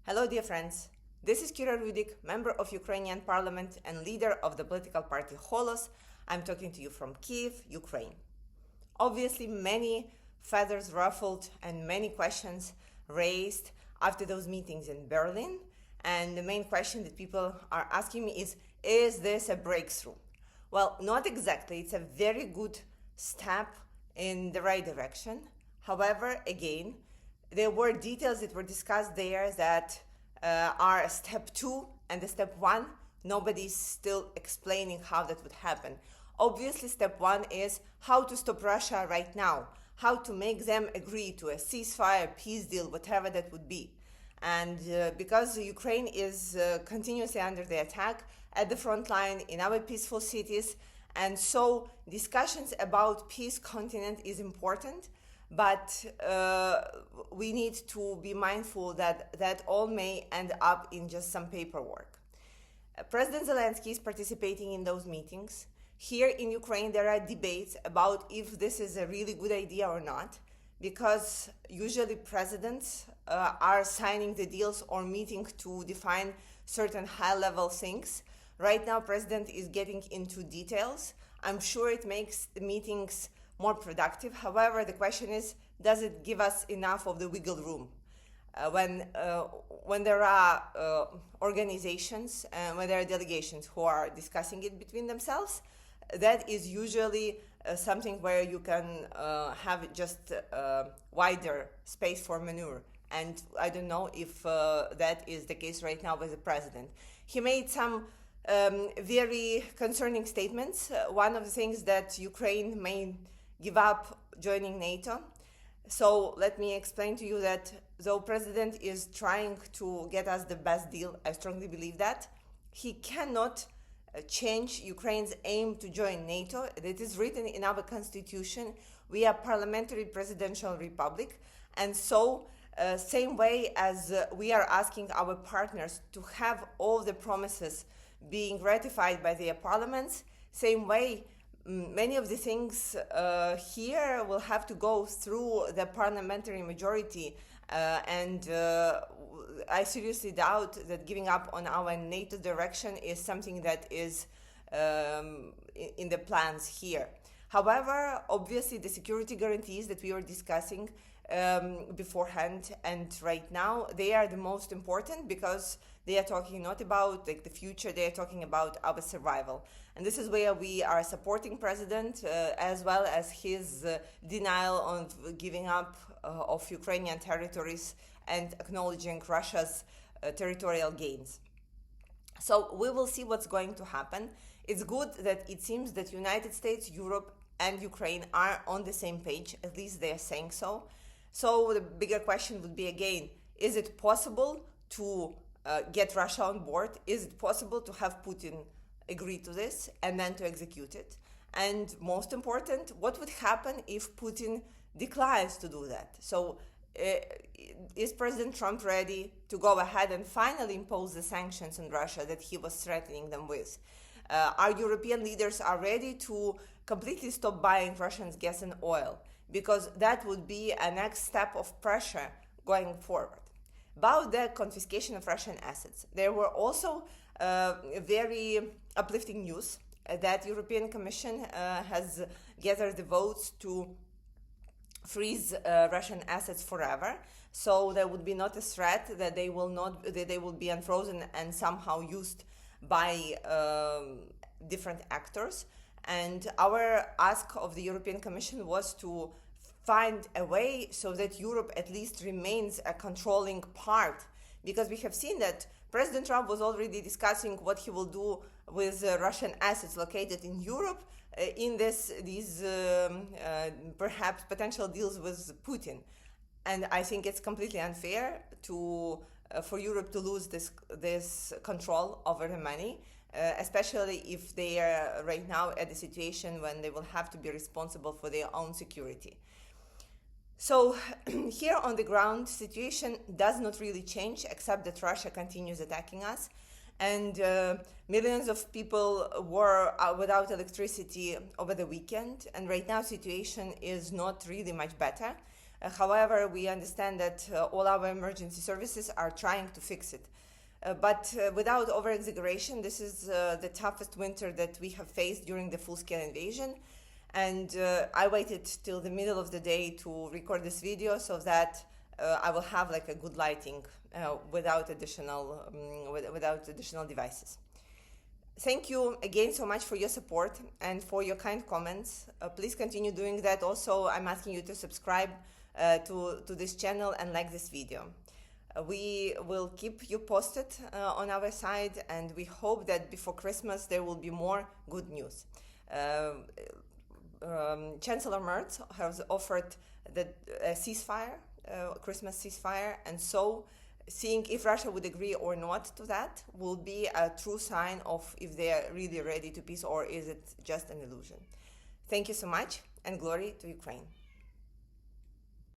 Hello, dear friends. This is Kira Rudik, member of Ukrainian parliament and leader of the political party Holos. I'm talking to you from Kiev, Ukraine. Obviously, many feathers ruffled and many questions raised after those meetings in Berlin. And the main question that people are asking me is this a breakthrough? Well, not exactly. It's a very good step in the right direction. However, again, there were details that were discussed there that are step 2 and the step 1. Nobody's still explaining how that would happen. Obviously, step 1 is how to stop Russia right now, how to make them agree to a ceasefire, peace deal, whatever that would be. And because Ukraine is continuously under the attack at the front line in our peaceful cities, and so discussions about peace continent is important. But we need to be mindful that all may end up in just some paperwork. President Zelensky is participating in those meetings. Here in Ukraine, there are debates about if this is a really good idea or not, because usually presidents are signing the deals or meeting to define certain high-level things. Right now, President is getting into details. I'm sure it makes the meetings more productive. However, the question is, does it give us enough of the wiggle room? When there are organizations, when there are delegations who are discussing it between themselves, that is usually something where you can have just wider space for maneuver. And I don't know if that is the case right now with the president. He made some very concerning statements. One of the things that Ukraine may give up joining NATO. So let me explain to you that though President is trying to get us the best deal, I strongly believe that, he cannot change Ukraine's aim to join NATO. It is written in our constitution. We are parliamentary presidential republic. And so same way as we are asking our partners to have all the promises being ratified by their parliaments, same way many of the things here will have to go through the parliamentary majority, and I seriously doubt that giving up on our NATO direction is something that is in the plans here. However, obviously the security guarantees that we were discussing beforehand and right now, they are the most important because they are talking not about the future, they are talking about our survival. And this is where we are supporting President as well as his denial of giving up of Ukrainian territories and acknowledging Russia's territorial gains. So we will see what's going to happen. It's good that it seems that United States, Europe, and Ukraine are on the same page, at least they are saying so. So the bigger question would be again, is it possible to get Russia on board? Is it possible to have Putin agree to this and then to execute it? And most important, what would happen if Putin declines to do that? So is President Trump ready to go ahead and finally impose the sanctions on Russia that he was threatening them with? Our European leaders are ready to completely stop buying Russian gas and oil, because that would be a next step of pressure going forward. About the confiscation of Russian assets, there were also very uplifting news that European Commission has gathered the votes to freeze Russian assets forever. So there would be not a threat that they will be unfrozen and somehow used by different actors. And our ask of the European Commission was to find a way so that Europe at least remains a controlling part, because we have seen that President Trump was already discussing what he will do with Russian assets located in Europe in these perhaps potential deals with Putin. And I think it's completely unfair for Europe to lose this control over the money, especially if they are right now at the situation when they will have to be responsible for their own security. So here on the ground, situation does not really change, except that Russia continues attacking us. And millions of people were without electricity over the weekend. And right now, situation is not really much better. However, we understand that all our emergency services are trying to fix it. But without over-exaggeration, this is the toughest winter that we have faced during the full-scale invasion. And I waited till the middle of the day to record this video so that I will have like a good lighting without additional devices. Thank you again so much for your support and for your kind comments. Please continue doing that. Also, I'm asking you to subscribe to this channel and like this video. We will keep you posted on our side, and we hope that before Christmas there will be more good news. Chancellor Merz has offered the ceasefire, Christmas ceasefire, and so seeing if Russia would agree or not to that will be a true sign of if they are really ready to peace or is it just an illusion. Thank you so much, and glory to Ukraine.